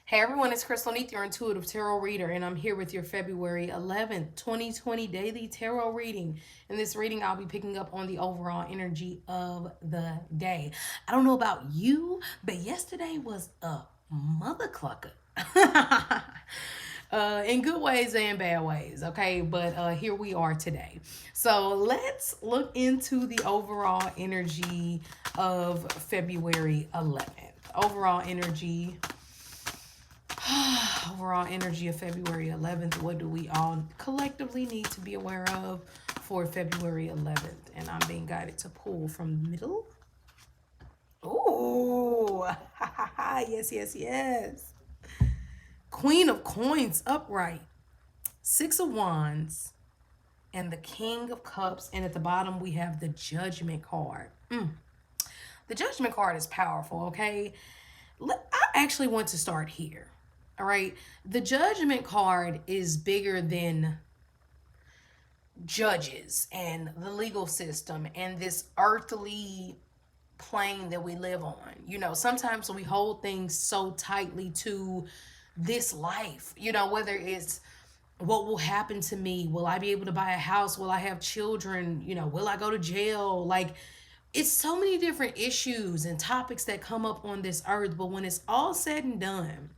Hey everyone, it's Crystal Neath, your intuitive tarot reader, and I'm here with your February 11th, 2020 daily tarot reading. In this reading, I'll be picking up on the overall energy of the day. I don't know about you, but yesterday was a mother clucker. In good ways and bad ways, okay? But here we are today. So let's look into the overall energy of February 11th. Overall energy overall energy of February 11th. What do we all collectively need to be aware of for February 11th? And I'm being guided to pull from the middle. Oh, yes, yes, yes. Queen of Coins upright, Six of Wands, and the King of Cups. And at the bottom, we have the Judgment card. The Judgment card is powerful, okay? I actually want to start here. All right. The Judgment card is bigger than judges and the legal system and this earthly plane that we live on. You know, sometimes we hold things so tightly to this life, you know, whether it's what will happen to me? Will I be able to buy a house? Will I have children? You know, will I go to jail? Like, it's so many different issues and topics that come up on this earth. But when it's all said and done,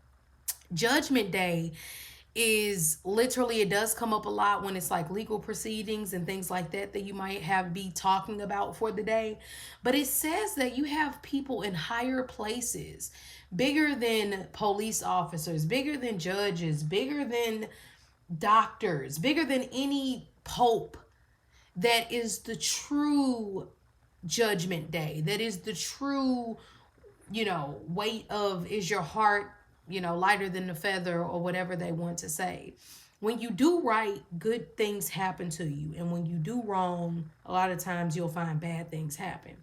Judgment Day is literally, it does come up a lot when it's like legal proceedings and things like that that you might have be talking about for the day. But it says that you have people in higher places, bigger than police officers, bigger than judges, bigger than doctors, bigger than any pope, that is the true Judgment Day. That is the true, you know, weight of, is your heart, you know, lighter than the feather, or whatever they want to say. When you do right, good things happen to you. And when you do wrong, a lot of times you'll find bad things happen.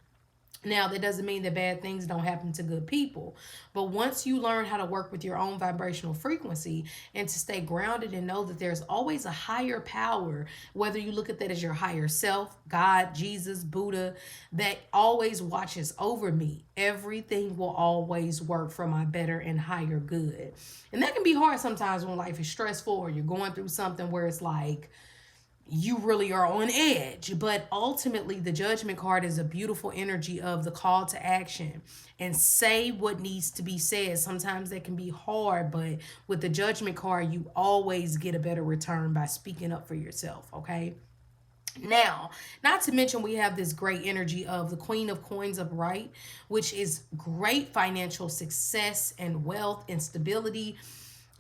Now, that doesn't mean that bad things don't happen to good people. But once you learn how to work with your own vibrational frequency and to stay grounded and know that there's always a higher power, whether you look at that as your higher self, God, Jesus, Buddha, that always watches over me, everything will always work for my better and higher good. And that can be hard sometimes when life is stressful or you're going through something where it's like, you really are on edge. But ultimately, the Judgment card is a beautiful energy of the call to action and say what needs to be said. Sometimes that can be hard, but with the Judgment card, you always get a better return by speaking up for yourself, okay? Now, not to mention, we have this great energy of the Queen of Coins upright, which is great financial success and wealth and stability.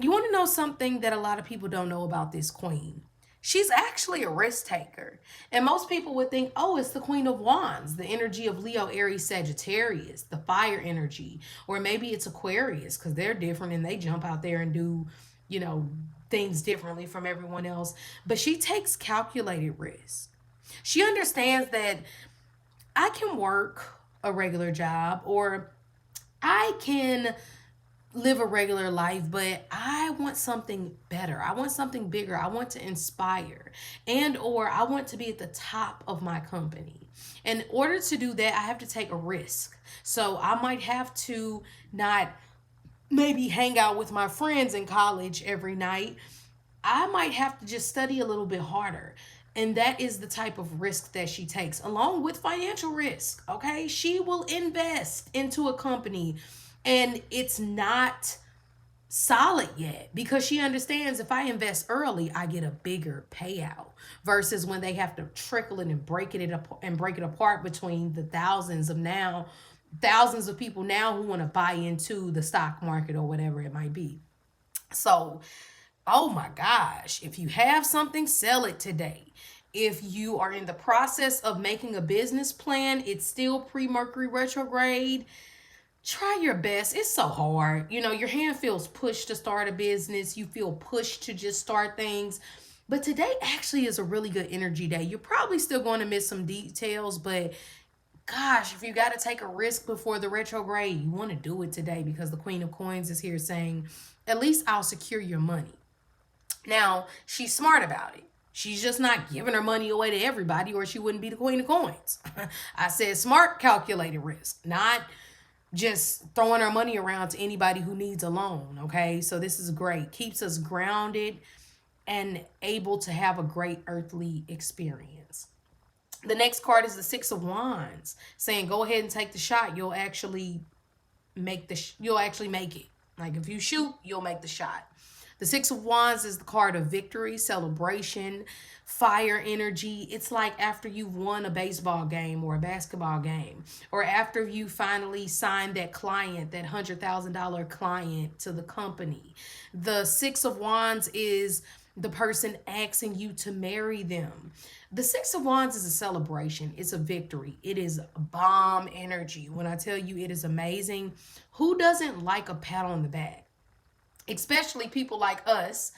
You want to know something that a lot of people don't know about this queen? She's actually a risk taker. And most people would think, oh, it's the Queen of Wands, the energy of Leo, Aries, Sagittarius, the fire energy. Or maybe it's Aquarius because they're different and they jump out there and do, you know, things differently from everyone else. But she takes calculated risk. She understands that I can work a regular job, or I can live a regular life, but I want something better. I want something bigger. I want to inspire, and or I want to be at the top of my company. In order to do that, I have to take a risk. So I might have to not maybe hang out with my friends in college every night. I might have to just study a little bit harder. And that is the type of risk that she takes, along with financial risk. Okay. She will invest into a company and it's not solid yet because she understands if I invest early, I get a bigger payout versus when they have to trickle it and break it apart between the thousands of people now who want to buy into the stock market or whatever it might be. So, oh my gosh, if you have something, sell it today. If you are in the process of making a business plan, it's still pre-Mercury retrograde, try your best. It's so hard. You know, your hand feels pushed to start a business. You feel pushed to just start things. But today actually is a really good energy day. You're probably still going to miss some details, but gosh, if you got to take a risk before the retrograde, you want to do it today because the Queen of Coins is here saying, at least I'll secure your money. Now, she's smart about it. She's just not giving her money away to everybody or she wouldn't be the Queen of Coins. I said smart, calculated risk, not just throwing our money around to anybody who needs a loan. Okay, so this is great, keeps us grounded and able to have a great earthly experience. The next card is the Six of Wands, saying go ahead and take the shot. You'll actually you'll actually make it. Like if you shoot, you'll make the shot. The Six of Wands is the card of victory, celebration, fire energy. It's like after you've won a baseball game or a basketball game, or after you finally signed that client, that $100,000 client to the company. The Six of Wands is the person asking you to marry them. The Six of Wands is a celebration. It's a victory. It is bomb energy. When I tell you it is amazing, who doesn't like a pat on the back? Especially people like us.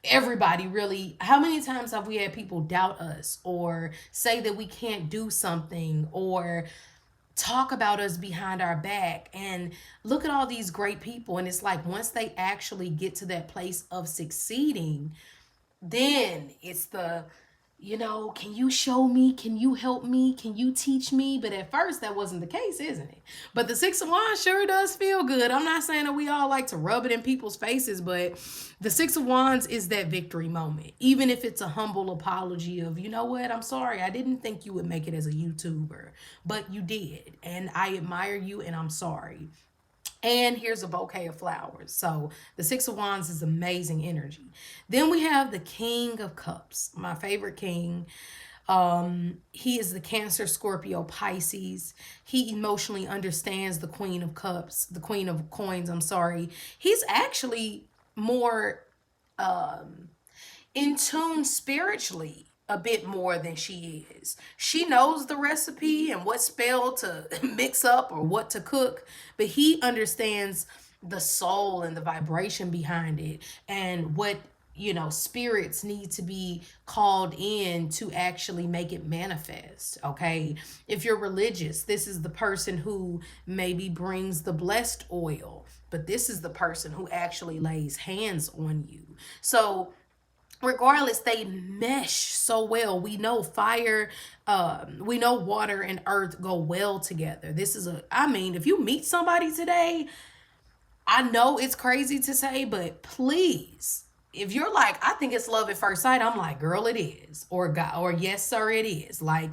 Everybody really. How many times have we had people doubt us or say that we can't do something or talk about us behind our back? And look at all these great people, and it's like once they actually get to that place of succeeding, then it's the, can you show me? Can you help me? Can you teach me? But at first, that wasn't the case, isn't it? But the Six of Wands sure does feel good. I'm not saying that we all like to rub it in people's faces, but the Six of Wands is that victory moment. Even if it's a humble apology of, you know what, I'm sorry. I didn't think you would make it as a YouTuber, but you did. And I admire you and I'm sorry. And here's a bouquet of flowers. So the Six of Wands is amazing energy. Then we have the King of Cups, my favorite king. He is the Cancer, Scorpio, Pisces. He emotionally understands the Queen of Cups, the Queen of Coins, I'm sorry. He's actually more in tune spiritually a bit more than she is. She knows the recipe and what spell to mix up or what to cook, but he understands the soul and the vibration behind it and what spirits need to be called in to actually make it manifest. Okay, if you're religious, this is the person who maybe brings the blessed oil, but this is the person who actually lays hands on you. So regardless, they mesh so well. We know fire, we know water and earth go well together. This is if you meet somebody today, I know it's crazy to say, but please, if you're like, I think it's love at first sight, I'm like, girl, it is. Or God, or yes, sir, it is. Like,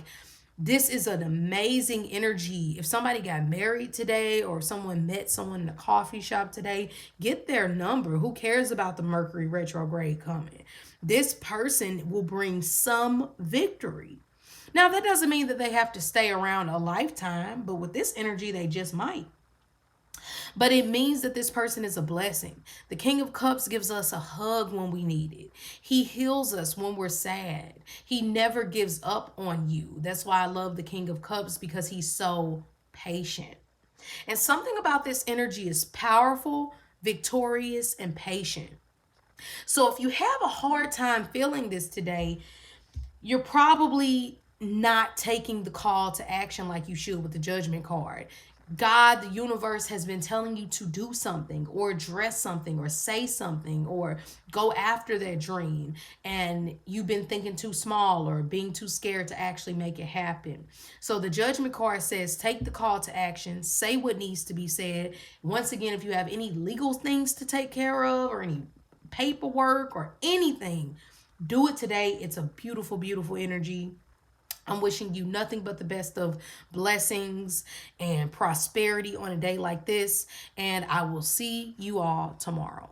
this is an amazing energy. If somebody got married today or someone met someone in a coffee shop today, get their number. Who cares about the Mercury retrograde coming? This person will bring some victory. Now, that doesn't mean that they have to stay around a lifetime, but with this energy, they just might. But it means that this person is a blessing. The King of Cups gives us a hug when we need it. He heals us when we're sad. He never gives up on you. That's why I love the King of Cups, because he's so patient. And something about this energy is powerful, victorious, and patient. So if you have a hard time feeling this today, you're probably not taking the call to action like you should with the Judgment card. God, the universe, has been telling you to do something or address something or say something or go after that dream, and you've been thinking too small or being too scared to actually make it happen. So the Judgment card says take the call to action, say what needs to be said. Once again, if you have any legal things to take care of or any paperwork or anything, do it today. It's a beautiful, beautiful energy. I'm wishing you nothing but the best of blessings and prosperity on a day like this. And I will see you all tomorrow.